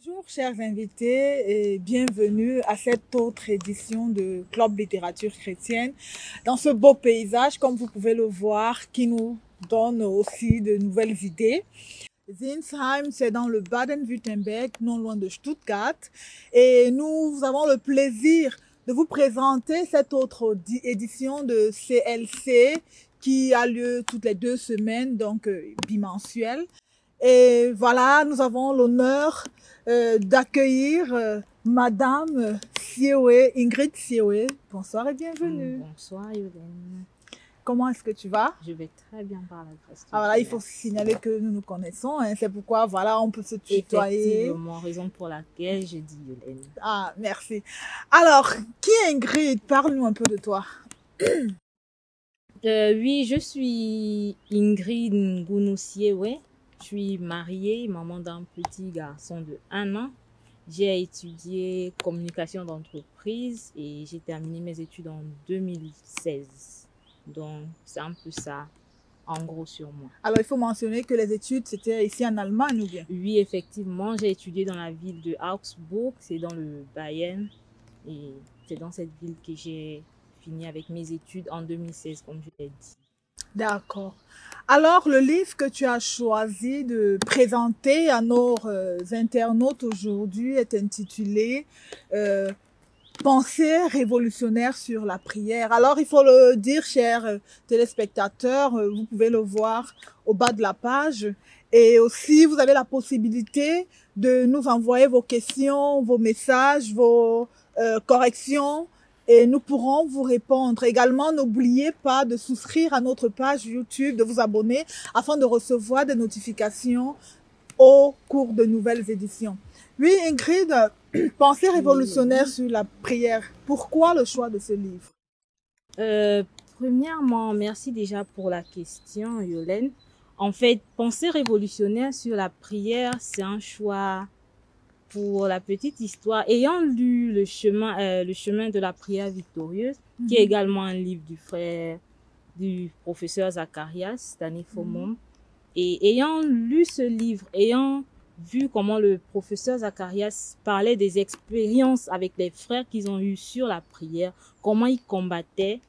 Bonjour chers invités et bienvenue à cette autre édition de Club Littérature Chrétienne dans ce beau paysage comme vous pouvez le voir qui nous donne aussi de nouvelles idées. Sinsheim, c'est dans le Baden-Württemberg, non loin de Stuttgart et nous avons le plaisir de vous présenter cette autre édition de CLC qui a lieu toutes les 2 semaines, donc bimensuelle. Et voilà, nous avons l'honneur d'accueillir Madame Sioé, Ingrid Sioé. Bonsoir et bienvenue. Bonsoir Yolène. Comment est-ce que tu vas? Je vais très bien par la grâce de Dieu. Ah voilà, il faut signaler que nous nous connaissons, hein, c'est pourquoi voilà, on peut se tutoyer. Effectivement, raison pour laquelle je dis Yolène. Ah, merci. Alors, qui est Ingrid? Parle-nous un peu de toi. Oui, je suis Ingrid Ngounou-Sioé. Je suis mariée, maman d'un petit garçon de 1 an. J'ai étudié communication d'entreprise et j'ai terminé mes études en 2016. Donc, c'est un peu ça, en gros, sur moi. Alors, il faut mentionner que les études, c'était ici en Allemagne ou bien? Oui, effectivement, j'ai étudié dans la ville de Augsbourg, c'est dans le Bayern. Et c'est dans cette ville que j'ai fini avec mes études en 2016, comme je l'ai dit. D'accord. Alors, le livre que tu as choisi de présenter à nos internautes aujourd'hui est intitulé Pensée révolutionnaire sur la prière. Alors, il faut le dire, chers téléspectateurs, vous pouvez le voir au bas de la page. Et aussi, vous avez la possibilité de nous envoyer vos questions, vos messages, vos corrections. Et nous pourrons vous répondre. Également, n'oubliez pas de souscrire à notre page YouTube, de vous abonner afin de recevoir des notifications au cours de nouvelles éditions. Oui, Ingrid, Pensée révolutionnaire sur la prière. Pourquoi le choix de ce livre? Premièrement, merci déjà pour la question, Yolène. En fait, Pensée révolutionnaire sur la prière, c'est un choix pour la petite histoire. Ayant lu le chemin de la prière victorieuse, qui est également un livre du professeur Zacharias Staniformum, et ayant lu ce livre, ayant vu comment le professeur Zacharias parlait des expériences avec les frères qu'ils ont eues sur la prière, comment ils combattaient,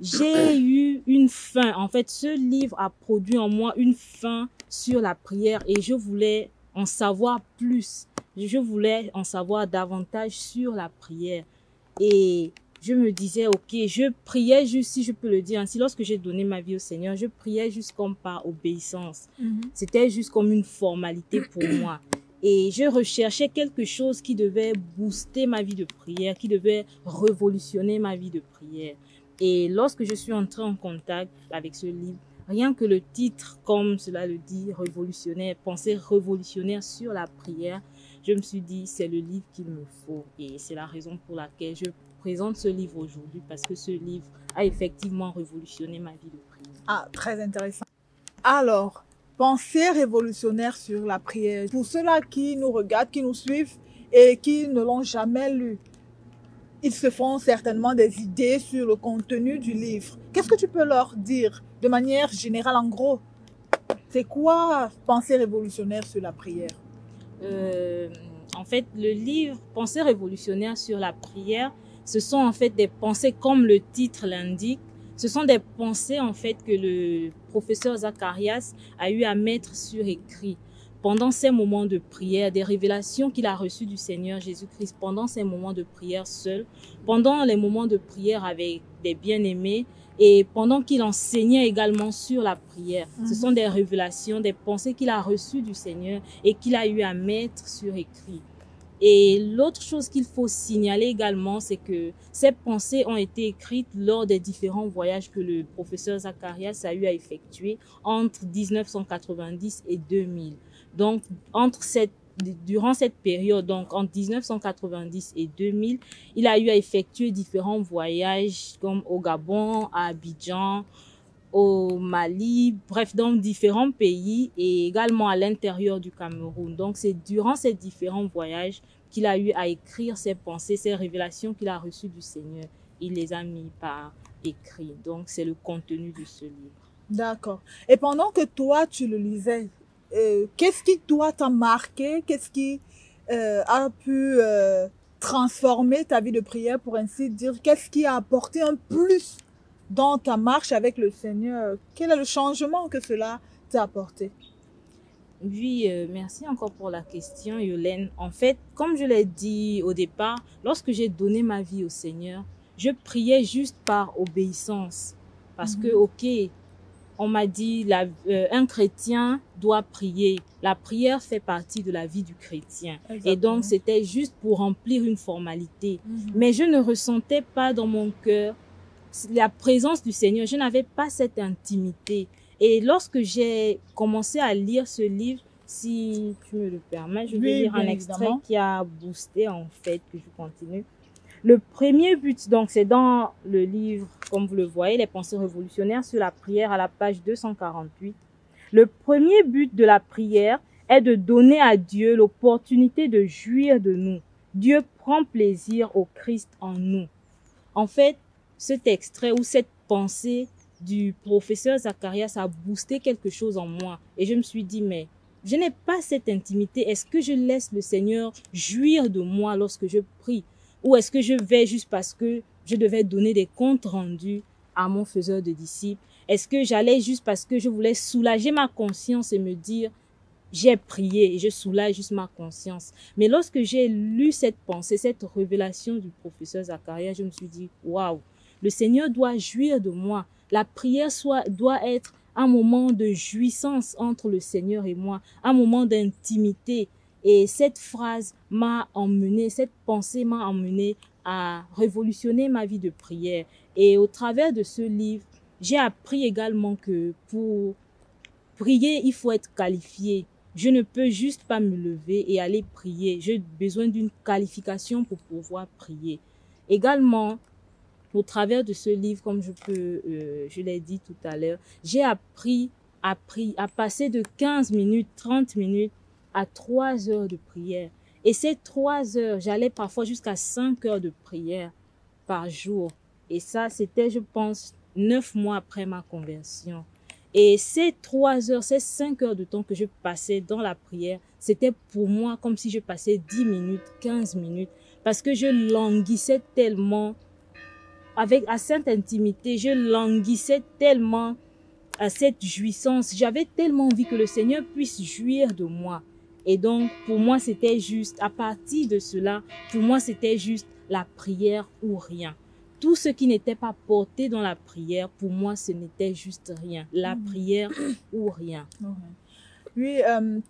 j'ai eu une faim. En fait, ce livre a produit en moi une faim sur la prière et je voulais en savoir plus. Je voulais en savoir davantage sur la prière. Et je me disais, ok, je priais juste, si je peux le dire ainsi, lorsque j'ai donné ma vie au Seigneur, je priais juste comme par obéissance. C'était juste comme une formalité pour moi. Et je recherchais quelque chose qui devait booster ma vie de prière, qui devait révolutionner ma vie de prière. Et lorsque je suis entrée en contact avec ce livre, rien que le titre, comme cela le dit, révolutionnaire, pensée révolutionnaire sur la prière, je me suis dit, c'est le livre qu'il me faut. Et c'est la raison pour laquelle je présente ce livre aujourd'hui, parce que ce livre a effectivement révolutionné ma vie de prière. Ah, très intéressant. Alors, Pensée révolutionnaire sur la prière. Pour ceux-là qui nous regardent, qui nous suivent et qui ne l'ont jamais lu, ils se font certainement des idées sur le contenu du livre. Qu'est-ce que tu peux leur dire de manière générale, en gros? C'est quoi Pensée révolutionnaire sur la prière? En fait, le livre Pensée révolutionnaire sur la prière, ce sont en fait des pensées comme le titre l'indique. Ce sont des pensées en fait que le professeur Zacharias a eu à mettre sur écrit pendant ces moments de prière, des révélations qu'il a reçues du Seigneur Jésus-Christ pendant ces moments de prière seul, pendant les moments de prière avec des bien-aimés et pendant qu'il enseignait également sur la prière. Ce sont des révélations, des pensées qu'il a reçues du Seigneur et qu'il a eu à mettre sur écrit. Et l'autre chose qu'il faut signaler également, c'est que ces pensées ont été écrites lors des différents voyages que le professeur Zacharias a eu à effectuer entre 1990 et 2000. Donc, durant cette période, donc entre 1990 et 2000, il a eu à effectuer différents voyages comme au Gabon, à Abidjan, au Mali, bref, dans différents pays et également à l'intérieur du Cameroun. Donc, c'est durant ces différents voyages qu'il a eu à écrire ses pensées, ses révélations qu'il a reçues du Seigneur. Il les a mis par écrit. Donc, c'est le contenu de ce livre. D'accord. Et pendant que toi, tu le lisais, qu'est-ce qui, toi, t'a marqué? Qu'est-ce qui a pu transformer ta vie de prière, pour ainsi dire? Qu'est-ce qui a apporté un plus dans ta marche avec le Seigneur? Quel est le changement que cela t'a apporté? Oui, merci encore pour la question, Yolène. En fait, comme je l'ai dit au départ, lorsque j'ai donné ma vie au Seigneur, je priais juste par obéissance. Parce que, ok, on m'a dit, un chrétien doit prier. La prière fait partie de la vie du chrétien. Exactement. Et donc, c'était juste pour remplir une formalité. Mais je ne ressentais pas dans mon cœur la présence du Seigneur. Je n'avais pas cette intimité. Et lorsque j'ai commencé à lire ce livre, si tu me le permets, je vais lire un extrait qui a boosté en fait, que je continue. Le premier but, donc c'est dans le livre, comme vous le voyez, Les pensées révolutionnaires sur la prière à la page 248. Le premier but de la prière est de donner à Dieu l'opportunité de jouir de nous. Dieu prend plaisir au Christ en nous. En fait, cet extrait ou cette pensée du professeur Zacharias a boosté quelque chose en moi. Et je me suis dit, mais je n'ai pas cette intimité. Est-ce que je laisse le Seigneur jouir de moi lorsque je prie? Ou est-ce que je vais juste parce que je devais donner des comptes rendus à mon faiseur de disciples? Est-ce que j'allais juste parce que je voulais soulager ma conscience et me dire, j'ai prié et je soulage juste ma conscience? Mais lorsque j'ai lu cette pensée, cette révélation du professeur Zacharias, je me suis dit, waouh, le Seigneur doit jouir de moi. La prière doit être un moment de jouissance entre le Seigneur et moi, un moment d'intimité. Et cette phrase m'a emmené, cette pensée m'a emmené à révolutionner ma vie de prière. Et au travers de ce livre, j'ai appris également que pour prier, il faut être qualifié. Je ne peux juste pas me lever et aller prier. J'ai besoin d'une qualification pour pouvoir prier. Également, au travers de ce livre, comme je l'ai dit tout à l'heure, j'ai appris à passer de 15 minutes, 30 minutes à 3 heures de prière. Et ces 3 heures, j'allais parfois jusqu'à 5 heures de prière par jour. Et ça, c'était, je pense, 9 mois après ma conversion. Et ces 3 heures, ces 5 heures de temps que je passais dans la prière, c'était pour moi comme si je passais 10 minutes, 15 minutes, parce que je languissais tellement à cette intimité, je languissais tellement à cette jouissance. J'avais tellement envie que le Seigneur puisse jouir de moi. Et donc, pour moi, c'était juste, à partir de cela, pour moi, c'était juste la prière ou rien. Tout ce qui n'était pas porté dans la prière, pour moi, ce n'était juste rien. La prière ou rien. Oui,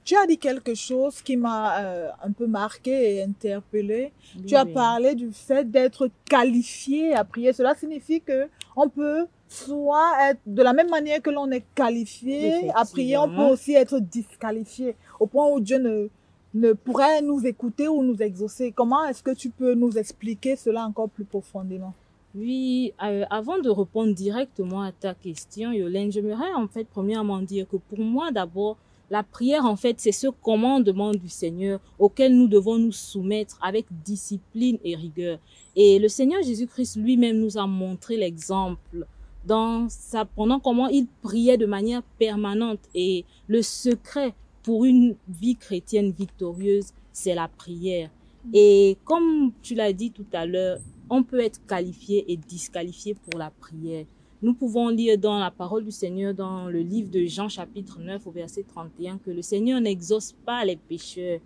tu as dit quelque chose qui m'a un peu marqué et interpellé. Oui, tu as parlé du fait d'être qualifié à prier. Cela signifie que on peut soit être de la même manière que l'on est qualifié à prier, on peut aussi être disqualifié au point où Dieu ne pourrait nous écouter ou nous exaucer. Comment est-ce que tu peux nous expliquer cela encore plus profondément? Oui, avant de répondre directement à ta question, Yolène, j'aimerais en fait premièrement dire que pour moi d'abord, la prière, en fait, c'est ce commandement du Seigneur auquel nous devons nous soumettre avec discipline et rigueur. Et le Seigneur Jésus-Christ lui-même nous a montré l'exemple pendant comment il priait de manière permanente. Et le secret pour une vie chrétienne victorieuse, c'est la prière. Et comme tu l'as dit tout à l'heure, on peut être qualifié et disqualifié pour la prière. Nous pouvons lire dans la parole du Seigneur, dans le livre de Jean chapitre 9 au verset 31, que le Seigneur n'exauce pas les pécheurs,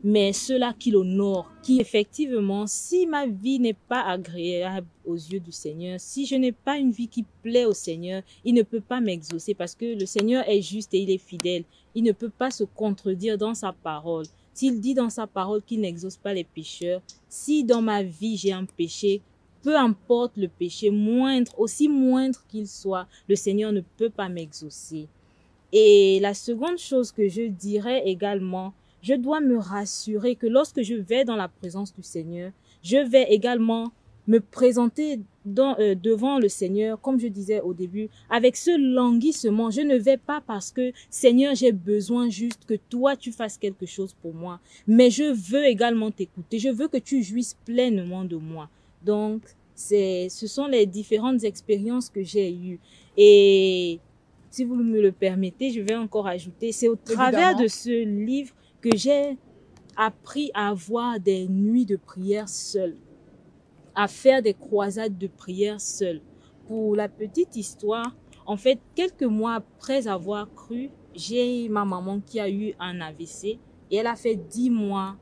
mais ceux-là qui l'honorent, qui effectivement, si ma vie n'est pas agréable aux yeux du Seigneur, si je n'ai pas une vie qui plaît au Seigneur, il ne peut pas m'exaucer parce que le Seigneur est juste et il est fidèle. Il ne peut pas se contredire dans sa parole. S'il dit dans sa parole qu'il n'exauce pas les pécheurs, si dans ma vie j'ai un péché, peu importe le péché, aussi moindre qu'il soit, le Seigneur ne peut pas m'exaucer. Et la seconde chose que je dirais également, je dois me rassurer que lorsque je vais dans la présence du Seigneur, je vais également me présenter devant le Seigneur, comme je disais au début, avec ce languissement. Je ne vais pas parce que, Seigneur, j'ai besoin juste que toi, tu fasses quelque chose pour moi. Mais je veux également t'écouter. Je veux que tu jouisses pleinement de moi. Donc, ce sont les différentes expériences que j'ai eues. Et si vous me le permettez, je vais encore ajouter, c'est au travers de ce livre que j'ai appris à avoir des nuits de prière seule, à faire des croisades de prière seule. Pour la petite histoire, en fait, quelques mois après avoir cru, j'ai ma maman qui a eu un AVC et elle a fait 10 mois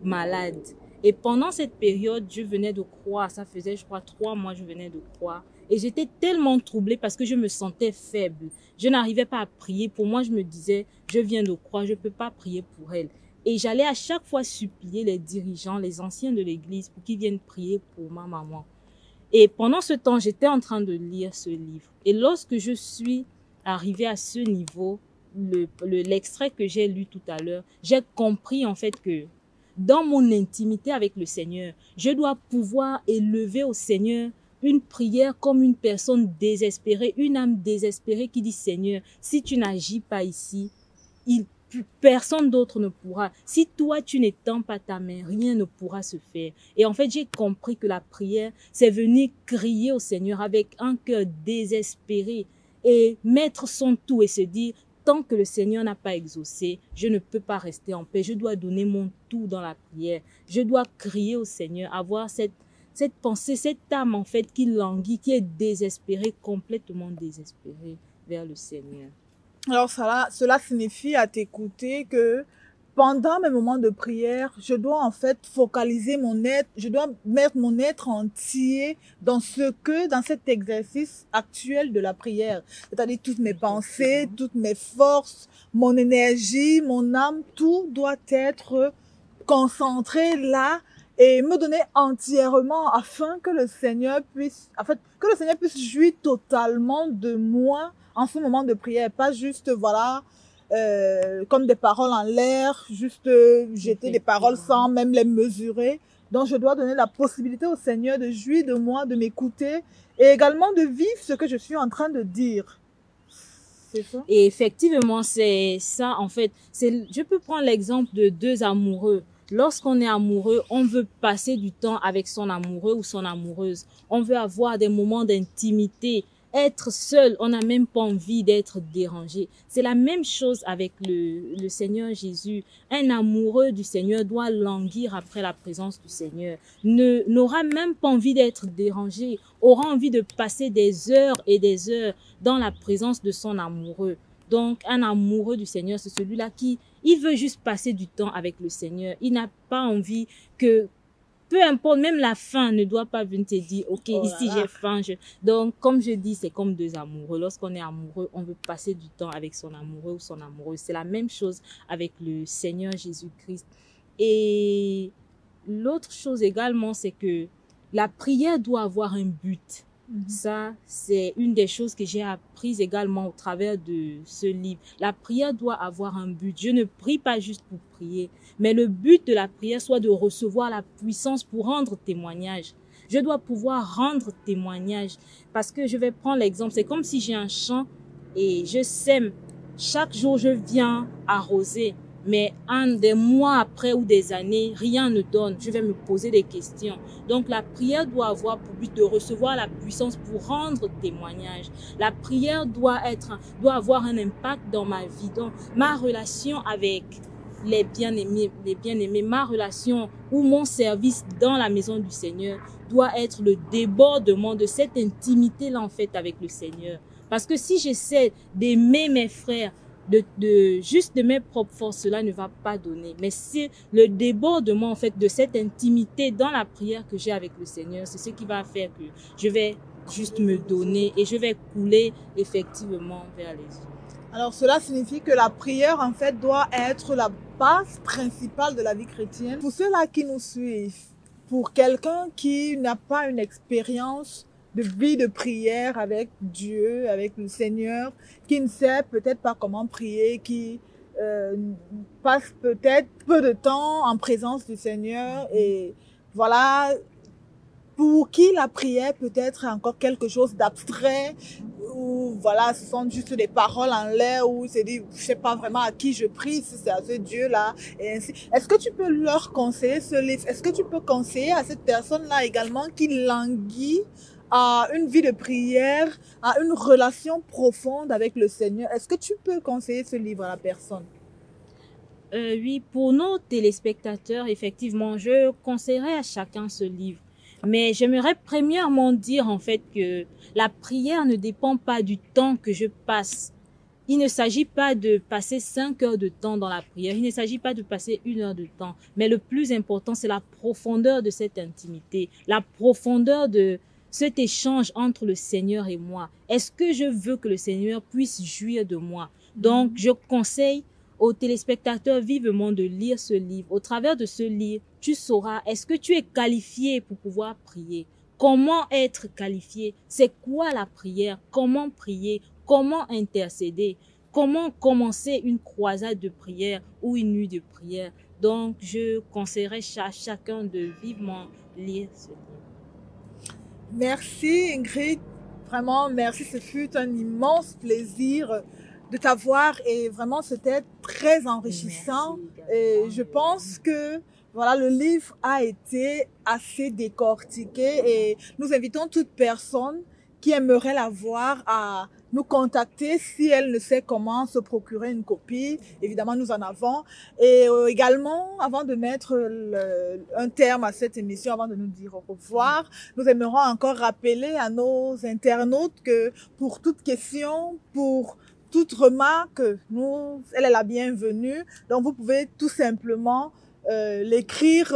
malade. Et pendant cette période, je venais de croire, ça faisait, je crois, 3 mois, je venais de croire. Et j'étais tellement troublée parce que je me sentais faible. Je n'arrivais pas à prier. Pour moi, je me disais, je viens de croire, je ne peux pas prier pour elle. Et j'allais à chaque fois supplier les dirigeants, les anciens de l'église pour qu'ils viennent prier pour ma maman. Et pendant ce temps, j'étais en train de lire ce livre. Et lorsque je suis arrivée à ce niveau, l'extrait que j'ai lu tout à l'heure, j'ai compris en fait que dans mon intimité avec le Seigneur, je dois pouvoir élever au Seigneur une prière comme une personne désespérée, une âme désespérée qui dit Seigneur, si tu n'agis pas ici, personne d'autre ne pourra. Si toi, tu n'étends pas ta main, rien ne pourra se faire. Et en fait, j'ai compris que la prière, c'est venir crier au Seigneur avec un cœur désespéré et mettre son tout et se dire, tant que le Seigneur n'a pas exaucé, je ne peux pas rester en paix. Je dois donner mon tout dans la prière. Je dois crier au Seigneur, avoir cette pensée, cette âme en fait qui languit, qui est désespérée, complètement désespérée vers le Seigneur. Alors cela signifie à t'écouter que pendant mes moments de prière, je dois en fait focaliser mon être, je dois mettre mon être entier dans cet exercice actuel de la prière. C'est-à-dire toutes mes pensées, toutes mes forces, mon énergie, mon âme, tout doit être concentré là et me donner entièrement afin que le Seigneur puisse jouir totalement de moi en ce moment de prière, pas juste, voilà, comme des paroles en l'air, juste jeter des paroles sans même les mesurer. Donc, je dois donner la possibilité au Seigneur de jouir de moi, de m'écouter et également de vivre ce que je suis en train de dire. C'est ça? Et effectivement, c'est ça, en fait. Je peux prendre l'exemple de deux amoureux. Lorsqu'on est amoureux, on veut passer du temps avec son amoureux ou son amoureuse. On veut avoir des moments d'intimité. Être seul, on n'a même pas envie d'être dérangé. C'est la même chose avec le Seigneur Jésus. Un amoureux du Seigneur doit languir après la présence du Seigneur. N'aura même pas envie d'être dérangé. Aura envie de passer des heures et des heures dans la présence de son amoureux. Donc, un amoureux du Seigneur, c'est celui-là il veut juste passer du temps avec le Seigneur. Il n'a pas envie que, peu importe, même la faim ne doit pas venir te dire, OK, ici j'ai faim. Donc, comme je dis, c'est comme deux amoureux. Lorsqu'on est amoureux, on veut passer du temps avec son amoureux ou son amoureuse. C'est la même chose avec le Seigneur Jésus-Christ. Et l'autre chose également, c'est que la prière doit avoir un but. Ça, c'est une des choses que j'ai apprises également au travers de ce livre. La prière doit avoir un but. Je ne prie pas juste pour prier, mais le but de la prière soit de recevoir la puissance pour rendre témoignage. Je dois pouvoir rendre témoignage parce que je vais prendre l'exemple. C'est comme si j'ai un champ et je sème. Chaque jour, je viens arroser. Mais des mois après ou des années, rien ne donne. Je vais me poser des questions. Donc, la prière doit avoir pour but de recevoir la puissance pour rendre témoignage. La prière doit avoir un impact dans ma vie. Donc, ma relation avec les bien-aimés, ma relation ou mon service dans la maison du Seigneur doit être le débordement de cette intimité-là, en fait, avec le Seigneur. Parce que si j'essaie d'aimer mes frères, juste de mes propres forces, cela ne va pas donner. Mais c'est le débordement, en fait, de cette intimité dans la prière que j'ai avec le Seigneur, c'est ce qui va faire que je vais juste me donner et je vais couler effectivement vers les autres. Alors, cela signifie que la prière, en fait, doit être la base principale de la vie chrétienne. Pour ceux-là qui nous suivent, pour quelqu'un qui n'a pas une expérience de vie de prière avec Dieu, avec le Seigneur, qui ne sait peut-être pas comment prier, qui passe peut-être peu de temps en présence du Seigneur et voilà, pour qui la prière peut être encore quelque chose d'abstrait ou voilà, ce sont juste des paroles en l'air ou c'est dit, je sais pas vraiment à qui je prie, si c'est à ce Dieu-là et ainsi. Est-ce que tu peux leur conseiller ce livre? Est-ce que tu peux conseiller à cette personne-là également qui languit à une vie de prière, à une relation profonde avec le Seigneur? Est-ce que tu peux conseiller ce livre à la personne? Oui, pour nos téléspectateurs, effectivement, je conseillerais à chacun ce livre. Mais j'aimerais premièrement dire en fait que la prière ne dépend pas du temps que je passe. Il ne s'agit pas de passer 5 heures de temps dans la prière. Il ne s'agit pas de passer 1 heure de temps. Mais le plus important, c'est la profondeur de cette intimité, la profondeur de cet échange entre le Seigneur et moi. Est-ce que je veux que le Seigneur puisse jouir de moi? Donc, je conseille aux téléspectateurs vivement de lire ce livre. Au travers de ce livre, tu sauras, est-ce que tu es qualifié pour pouvoir prier? Comment être qualifié? C'est quoi la prière? Comment prier? Comment intercéder? Comment commencer une croisade de prière ou une nuit de prière? Donc, je conseillerais à chacun de vivement lire ce livre. Merci Ingrid, vraiment merci, ce fut un immense plaisir de t'avoir et vraiment c'était très enrichissant. Et je pense que voilà, le livre a été assez décortiqué et nous invitons toute personne qui aimerait la voir à nous contacter si elle ne sait comment se procurer une copie. Évidemment, nous en avons. Et également, avant de mettre un terme à cette émission, avant de nous dire au revoir, nous aimerions encore rappeler à nos internautes que pour toute question, pour toute remarque, elle est la bienvenue. Donc, vous pouvez tout simplement l'écrire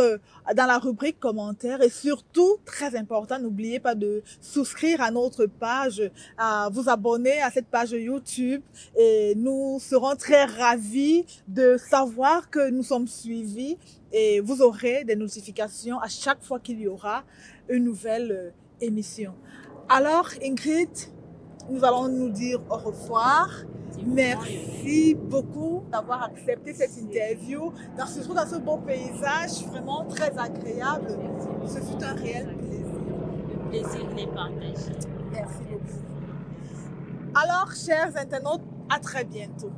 dans la rubrique commentaires et surtout, très important, n'oubliez pas de souscrire à notre page, à vous abonner à cette page YouTube et nous serons très ravis de savoir que nous sommes suivis et vous aurez des notifications à chaque fois qu'il y aura une nouvelle émission. Alors Ingrid, nous allons nous dire au revoir. Merci beaucoup d'avoir accepté cette interview, surtout dans ce beau paysage vraiment très agréable. Ce fut un réel plaisir. Le plaisir les partagé. Merci beaucoup. Alors, chers internautes, à très bientôt.